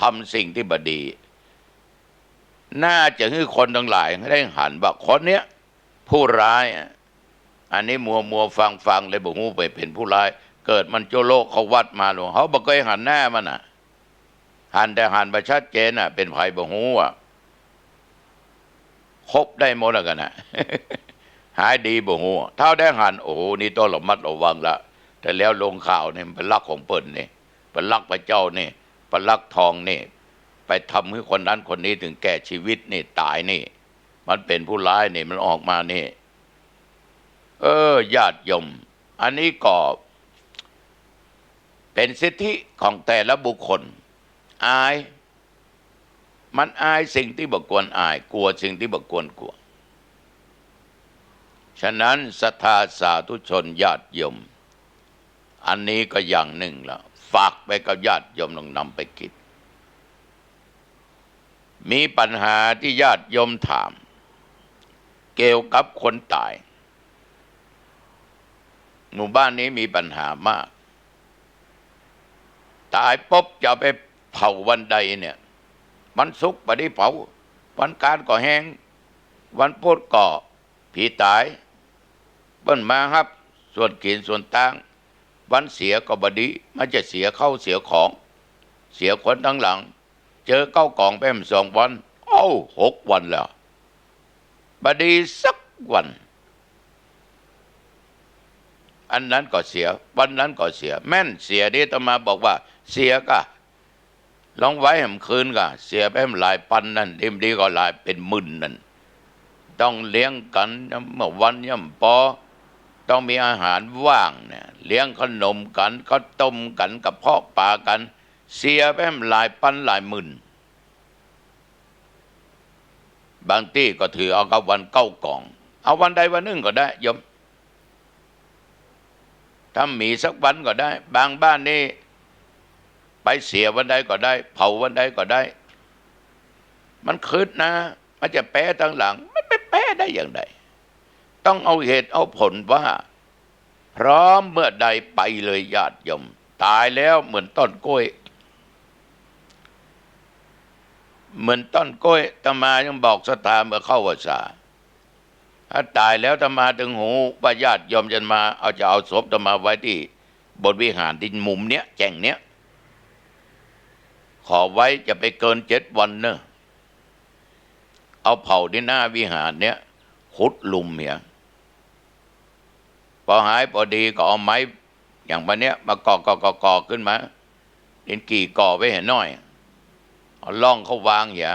[SPEAKER 2] ทำสิ่งที่บดี น่าจะให้คนทั้งหลายได้หันว่าคนเนี้ยผู้ร้ายอันนี้มัวฟังเลยบอกฮู้ไปเป็นผู้ร้ายเกิดมันโจโลกเขาวัดมาหลวงเขาบอกเคยหันหน้ามันหันแต่หันไปชัดเจนเป็นไผ่บอกฮู้ครบได้หมดแล้วกันหายดีบอกฮู้เท่าได้หันโอ้โหนี่ต้องระมัดระวังละแต่แล้วลงข่าวเนี่ยเป็นลักของเปิ้นนี่เป็นลักพระเจ้านี่เป็นลักทองนี่ไปทำให้คนนั้นคนนี้ถึงแก่ชีวิตนี่ตายนี่มันเป็นผู้ร้ายนี่มันออกมานี่ญาติโยมอันนี้ก็เป็นสิทธิของแต่ละบุคคลอายมันอายสิ่งที่บ่ควรอายกลัวสิ่งที่บ่ควรกลัวฉะนั้นศรัทธาสาธุชนญาติโยมอันนี้ก็อย่างหนึ่งละฝากไปกับญาติโยมลองนำไปคิดมีปัญหาที่ญาติโยมถามเกี่ยวกับคนตายหมู่บ้านนี้มีปัญหามากตายปุ๊บจะไปเผาวันใดเนี่ยวันศุกร์ไปได้เผาวันการก็แห้งวันพุธก็ผีตายเปิ้นมาครับส่วนกินส่วนต่างวันเสียก็บดีมันจะเสียเข้าเสียของเสียคนทั้งหลังเจอ9 กล่องไป2 วัน6 วันแล้วบดีสักวันอันนั้นก็เสียวันนั้นก็เสียแม่นเสียดีตมาบอกว่าเสียก็ลองไว้ให้มันคืนก็เสียไปหลายพันนั่นดีก็หลายเป็นหมื่นนั่นต้องเลี้ยงกันเมื่อวันย่ำปอต้องมีอาหารว่างเนี่ยเลี้ยงขนมกันข้าวต้มกันกับเพาะปลากันเสียไปหลายพันหลายหมื่นบางที่ก็ถือเอากับวัน9 กล่องเอาวันใดวันหนึ่งก็ได้โยมถ้ามีสักวันก็ได้บางบ้านนี่ไปเสียวันใดก็ได้เผาวันใดก็ได้มันคืดนะมันจะแป้ทั้งหลังไม่ไปแป้ได้อย่างไรต้องเอาเหตุเอาผลว่าพร้อมเมื่อใดไปเลยญาติโยมตายแล้วเหมือนต้นกล้วยเหมือนต้นกล้วยตมายังบอกศรัทธาเมื่อเข้าพรรษาถ้าตายแล้วตมาถึงหูว่าญาติโยมจะมาเอาศพตมาไว้ที่บนวิหารที่มุมเนี้ยแจ้งเนี้ยขอไว้จะไปเกิน7 วันเนอะเอาเผาที่หน้าวิหารเนี้ยขุดหลุมเนี่ยพอหายพอดีก็เอาไม้อย่างวันเนี้ยมาก่อขึ้นมาเห็นกี่ก่อไว้เห็นน้อยเอาล่องเขาวางอย่า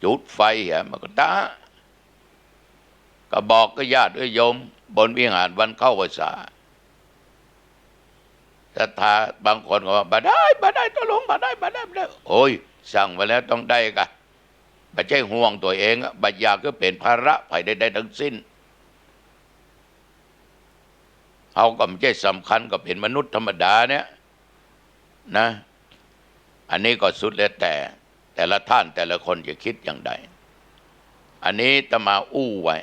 [SPEAKER 2] จุดไฟอย่ามันก็ตาก็บอกก็ญาติโยมบนวิหารวันเข้าพรรษาศรัทธาบางคนก็ว่าบ่ได้ต้องลงบ่ได้โอ้ยสั่งไว้แล้วต้องได้กะไม่ใช่ห่วงตัวเองบัดยาก็เป็นภาระภัยใดๆทั้งสิ้นเขาก็ไม่ใช่สำคัญก็เป็นมนุษย์ธรรมดาเนี่ยนะอันนี้ก็สุดแล้วแต่ละท่านแต่ละคนจะคิดอย่างใดอันนี้ตมาอู้ไว้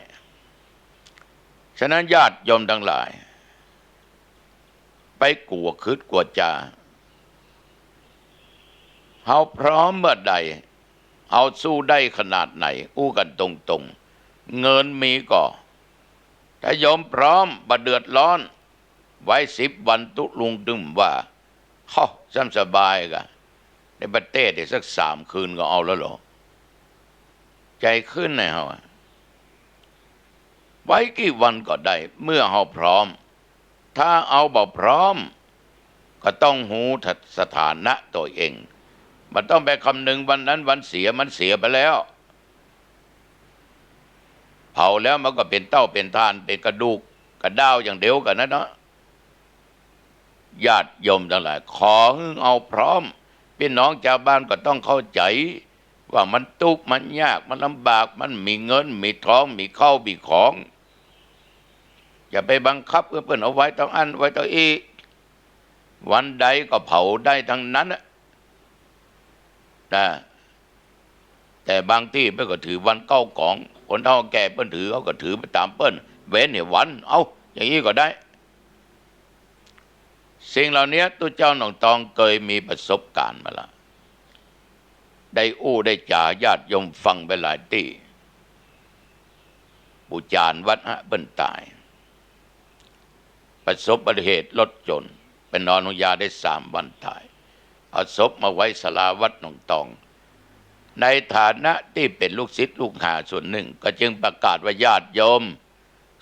[SPEAKER 2] ฉะนั้นญาติโยมทั้งหลายไปกลัวคืดกลัวจาเฮาพร้อมเมื่อใดเฮาสู้ได้ขนาดไหนอู้กันตรงๆเงินมีก็ถ้าโยมพร้อมบ่เดือดร้อนไว้10 วันตุลุงดึมว่าเฮ้าซ้ำสบายกะในประเทศได้สัก3 คืนก็เอาแล้วเหรอใจขึ้นแน่เฮาไว้กี่วันก็ได้เมื่อเฮาพร้อมถ้าเอาบ่พร้อมก็ต้องหูสถานะตัวเองมันต้องไปคำนึงวันนั้นวันเสียมันเสียไปแล้วเผาแล้วมันก็เป็นเต้าเป็นทานเป็นกระดูกกระด้าวอย่างเดียวกันนะเนาะ ญาติโยมทั้งหลายขอให้เอาพร้อมพี่น้องชาวบ้านก็ต้องเข้าใจว่ามันทุกข์มันยากมันลำบากมันมีเงินมีทองมีข้าวมีของอย่าไปบังคับเพื่อนเอาไว้ต้องอันไว้ต้องอีวันใดก็เผาได้ทั้งนั้นนะแต่บางที่เพื่อนก็ถือวันเก้าของคนเฒ่าแก่เพื่อนถือเขาก็ถือไปตามเพื่อนเว้นเนี่ยวันเอาอย่างนี้ก็ได้สิ่งเหล่านี้ตัวเจ้าหนองตองเคยมีประสบการณ์มาละได้ได้จ่าญาติโยมฟังไปหลายที่ปูจานวัดฮะเปิ้นตายประสบอุบัติเหตุรถชนเป็นนอนยาได้3 วันตายเอาศพมาไว้ศาลาวัดหนองตองในฐานะที่เป็นลูกศิษย์ลูกหาส่วนหนึ่งก็จึงประกาศว่าญาติโยม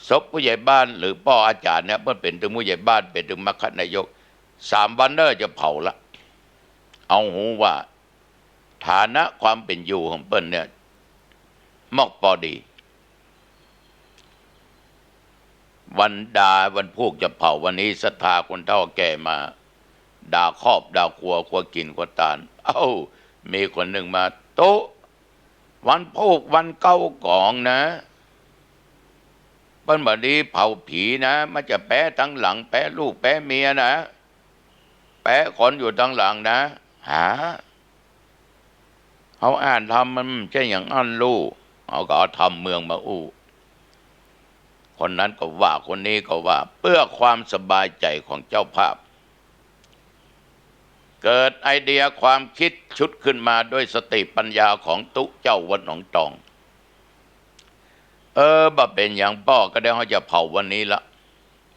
[SPEAKER 2] ศพผู้ใหญ่บ้านหรือพ่ออาจารย์เนี่ยเมื่อเป็นถึงผู้ใหญ่บ้านเป็นถึงมคนายก3 วันจะเผาละเอาหูว่าฐานะความเป็นอยู่ของเปิ้นเนี่ยมอกพอดีวันพูกจะเผาวันนี้ศรัทธาคนเฒ่าแก่มาด่าครอบด่าครัวกินตานมีคนหนึ่งมาโต๊ะวันพูกวันเก้ากองนะเปิ้นบัดนี้เผาผีนะมันจะแปะทั้งหลังแปะลูกแปะเมียนะแปะคนอยู่ทั้งหลังนะเขาอ่านทำมันใช่อย่างอันลูกเขาก็เอาทำเมืองมาคนนั้นก็ว่าคนนี้ก็ว่าเพื่อความสบายใจของเจ้าภาพเกิดไอเดียความคิดชุดขึ้นมาด้วยสติปัญญาของตุ๊เจ้าวัดหนองตองบ่เป็นอย่างป้อก็ได้เขาจะเผาวันนี้ละ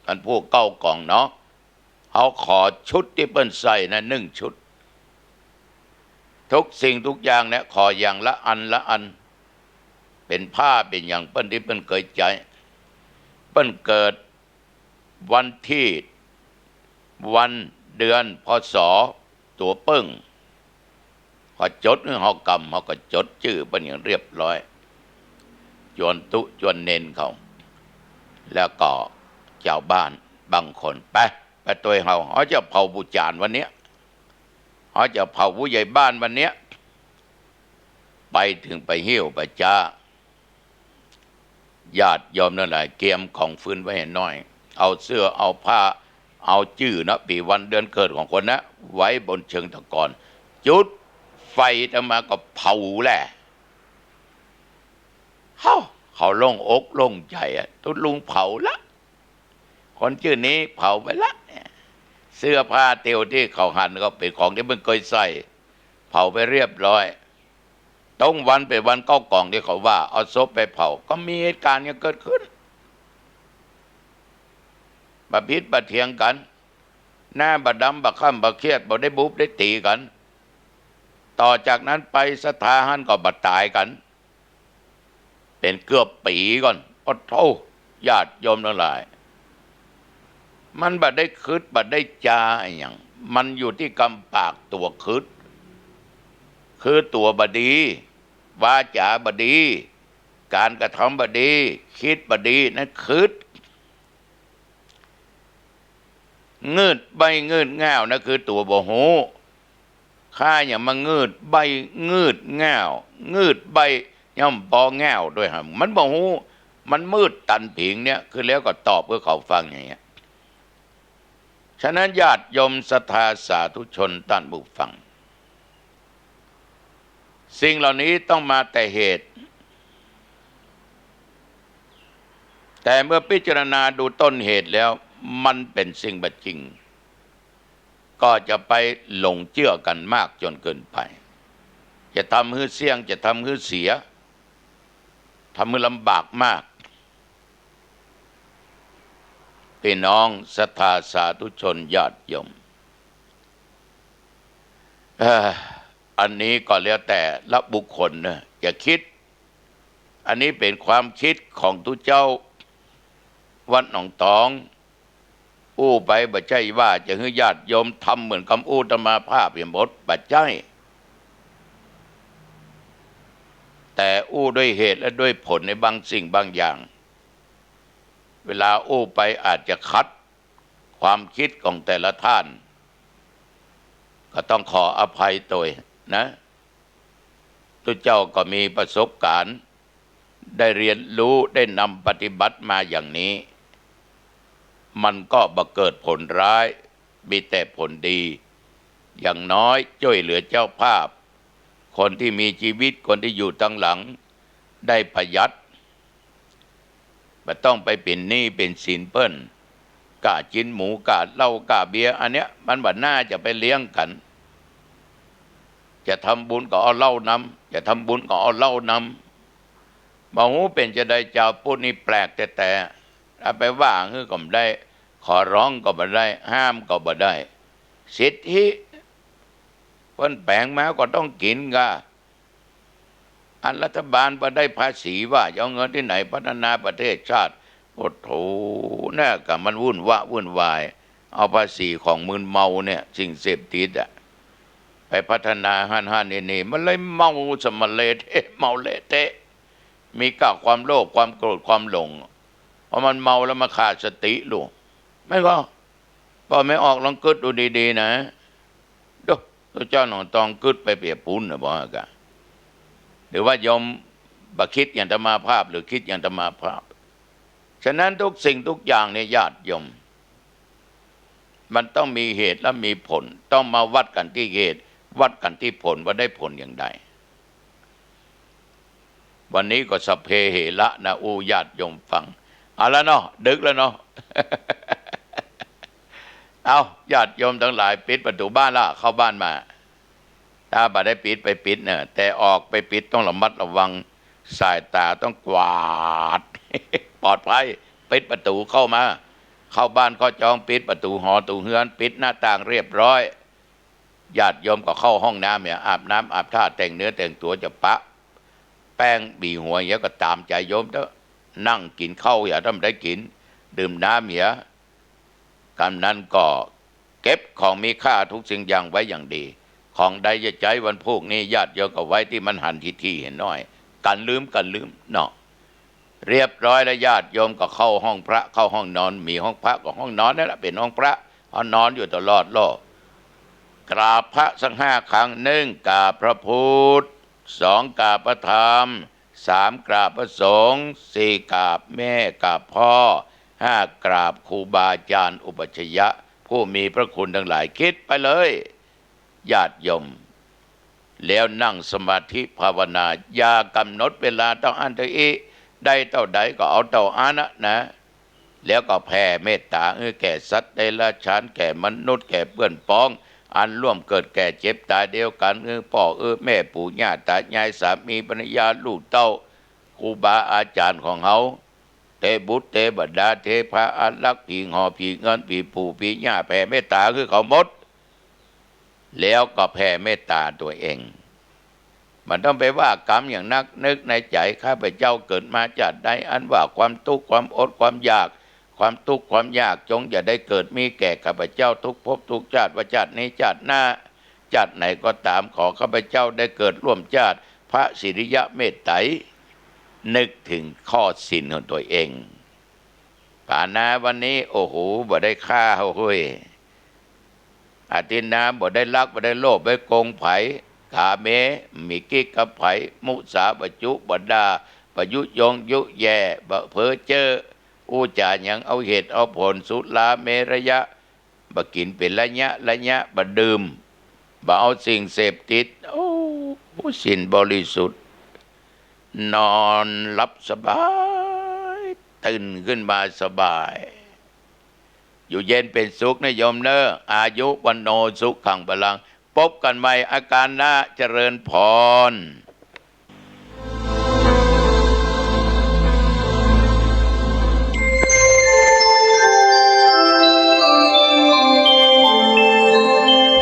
[SPEAKER 2] กันพวกเก้ากล่องเนาะเขาขอชุดที่เปิ้นใส่นะ1 ชุดทุกสิ่งทุกอย่างเนี่ยขออย่างละอันเป็นผ้าเป็นอย่างเปิ้นที่เปิ้นเคยใจเปิ้นเกิดวันที่วันเดือนพศตัวเปิ้งเขาจดเขากำเขาก็จดชื่อเปิ้นอย่างเรียบร้อยจวนตุจวนเน้นเขาแล้วก็เจ้าบ้านบางคนไปตัวเขาจะเผาบูจานวันนี้เขาจะเผาผู้ใหญ่บ้านวันนี้ไปถึงไปหิ้วไปจ้าญาติยอมนั่นแหละเกียมของฟื้นไว้ให้น้อยเอาเสื้อเอาผ้าเอาชื่อนะปีวันเดือนเกิดของคนนะไว้บนเชิงตะกอนจุดไฟจะมาก็เผาแหละเขาโล่งอกโล่งใจตุลุงเผาละคนชื่อนี้เผาไปละเสื้อผ้าเตียวที่เขาหั่นก็เป็นของที่มึงเคยใส่เผาไปเรียบร้อยต้องวันเป็นวันเก้ากล่องที่เขาว่าเอาศพไปเผาก็มีเหตุการณ์เกิดขึ้นบะพิษบะเถียงกันหน้าบะดำบะค่ำบะเครียดบะได้บุบได้ตีกันต่อจากนั้นไปศรัทธาหันก็บะตายกันเป็นเกือบปีก่อนโอ้ญาติโยมทั้งหลายมันบะได้คืดบะได้จาอย่างมันอยู่ที่กำปากตัวคืดคือตัวบดีวาจาบดีการกระทำบดีคิดบดีนั่นคืดเงืดใบเงืดง่าวนั่นคือตัวบ่หูข้าอย่างมาเงืดใบเงืดง่าวเงืดใบย่อมปอง่าวด้วยฮะมันบ่หูมันมืดตันผิงเนี่ยคือแล้วก็ตอบเพื่อเขาฟังอย่างเงี้ยฉะนั้นญาติโยมศรัทธาสาธุชนท่านผู้ฟังสิ่งเหล่านี้ต้องมาแต่เหตุแต่เมื่อพิจารณาดูต้นเหตุแล้วมันเป็นสิ่งบัดจริงก็จะไปหลงเชื่อกันมากจนเกินไปจะทำให้เสี่ยงจะทำให้เสียทำให้ลำบากมากพี่น้องศรัทธาสาธุชนญาติโยมอันนี้ก็แล้วแต่ละบุคคลนะอย่าคิดอันนี้เป็นความคิดของทุเจ้าวัดหนองตองไปบ่ใช่ว่าจะให้ญาติโยมทำเหมือนคำธรรมาภาพอย่างหมดบ่ใช่แต่ด้วยเหตุและด้วยผลในบางสิ่งบางอย่างเวลาไปอาจจะคัด ความคิดของแต่ละท่านก็ต้องขออภัยตัวนะทุกเจ้าก็มีประสบการณ์ได้เรียนรู้ได้นำปฏิบัติมาอย่างนี้มันก็บังเกิดผลร้ายมีแต่ผลดีอย่างน้อยช่วยเหลือเจ้าภาพคนที่มีชีวิตคนที่อยู่ตั้งหลังได้ประหยัดไม่ต้องไปเป็นหนี้เป็นสินเปิ้นกะกินหมูกะเหล้ากะเบียร์อันเนี้ยมันบัดน่าจะไปเลี้ยงกันจะทำบุญก็เอาเหล้านำจะทำบุญก็เอาเหล้านำบ่ฮู้เป็นจะได้เจ้าพูดนี่แปลกแต่เอาไปว่าคือก็ไม่ได้ขอร้องก็บ่ได้ห้ามก็บ่ได้สิทธิเพิ่นแปลงมาก็ต้องกินกะอันรัฐบาลบ่ได้ภาษีว่าจะเอาเงินที่ไหนพัฒนาประเทศชาติโอ้โถน่าก็มันวุ่นวายเอาภาษีของมึนเมาเนี่ยสิ่งเสพติดอะไปพัฒนาหันนี่มันเลยเมาสมะเละเทะเมาเละเทะมีกะความโลภความโกรธความหลงพอมันเมาแล้วมาขาดสติลูกไม่ก็พอไม่ออกลองกึดดูดีๆนะดูตัวเจ้าหนองตองกึดไปเปียปุ้นนะบอกกะหรือว่ายอมบัคิดอย่างธรรมาภาพหรือคิดอย่างธรรมาภาพฉะนั้นทุกสิ่งทุกอย่างเนี่ยญาติโยมมันต้องมีเหตุและมีผลต้องมาวัดกันที่เหตุวัดกันที่ผลว่าได้ผลอย่างใดวันนี้ก็สัพเพเหระนะอูญาติโยมฟังเอาละเนาะดึกแล้วเนาะ เอาญาติโยมทั้งหลายปิดประตูบ้านละเข้าบ้านมาถ้าบ่ได้ปิดไปปิดเนี่ยแต่ออกไปปิดต้องระมัดระวังสายตาต้องกวาด ปลอดภัยปิดประตูเข้ามาเข้าบ้านเข้าจองปิดประตูหอตูเฮือนปิดหน้าต่างเรียบร้อยญาติโยมก็เข้าห้องน้ำเนี่ยอาบน้ำอาบท่าแต่งเนื้อแต่งตัวจะปะแป้งบีหัวเหี้ยก็ตามใจโยมเถอะนั่งกินข้าวอย่าทำได้กินดื่มน้ำเหี้ยกำนั้นก็เก็บของมีค่าทุกสิ่งอย่างไว้อย่างดีของใดจะใจวันพวกนี้ญาติโยมก็ไว้ที่มันหันที่เห็นน้อยกันลืมเนาะเรียบร้อยแล้วญาติโยมก็เข้าห้องพระเข้าห้องนอนมีห้องพระก็ห้องนอนนั่นแหละเป็นห้องพระเอานอนอยู่ตลอดโลกกราบพระสัก5 ครั้ง1กราบพระพุทธ2กราบพระธรรม3กราบพระสงฆ์4กราบแม่กราบพ่อ5กราบครูบาอาจารย์อุปัชฌะยะผู้มีพระคุณทั้งหลายคิดไปเลยญาติโยมแล้วนั่งสมาธิภาวนาอย่ากำหนดเวลาต้องอันเท่าอีได้เท่าใดก็เอาเท่าอันนะแล้วก็แผ่เมตตาแก่สัตว์เดรัจฉานแก่มนุษย์แก่เพื่อนพ้องอันร่วมเกิดแก่เจ็บตายเดียวกันพ่อแม่ปู่ย่าตายายสามีภรรยาลูกเต้าครูบาอาจารย์ของเขาเทบุตรเทบดาเทพระอารักษ์ผีหอผีเงินผีปู่ผีย่าแผ่เมตตาคือเขาหมดแล้วก็แผ่เมตตาตัวเองมันต้องไปว่ากรรมอย่างนักนึกในใจข้าพเจ้าเกิดมาจากใดอันว่าความทุกข์ความอดความอยากความทุกข์ความยากจงอย่าได้เกิดมีแก่ข้าพเจ้าทุกภพทุกชาติว่าชาตินี้ชาติหน้าชาติไหนก็ตามขอข้าพเจ้าได้เกิดร่วมชาติพระสิริยะเมตไตรนึกถึงข้อศีลของตัวเองป่านาวันนี้โอ้โหบ่ได้ฆ่าเฮ้ยอาทิตย์น้ำบ่ได้ลักบ่ได้โลภบ่ได้โกงไผกาเมมีกิ๊กกับไผมุสาบจุบดาประยุยงยุแย่บะเพ้อเจ้ออู้จ่ายังเอาเหตุเอาผลสุลาเมระยะบะกินเป็นระยะบะดื่มบะเอาสิ่งเสพติดโอ้สินบริสุทธิ์นอนหลับสบายตื่นขึ้นมาสบายอยู่เย็นเป็นสุขนะโยมเนอะอายุวันโนสุขขังพลังพบกันใหม่อาการน่าเจริญพร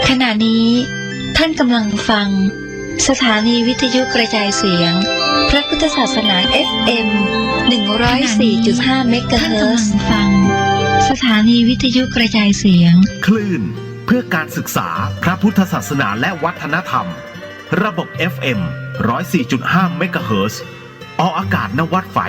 [SPEAKER 3] ขณะนี้ท่านกำลังฟังสถานีวิทยุกระจายเสียงพระพุทธศาสนา FM 104.5 เมกะเฮิรตซ์ฟังสถานีวิทยุกระจายเสียง
[SPEAKER 4] คลื่นเพื่อการศึกษาพระพุทธศาสนาและวัฒนธรรมระบบ FM 104.5 เมกะเฮิรตซ์ออกอากาศณวัดฝาย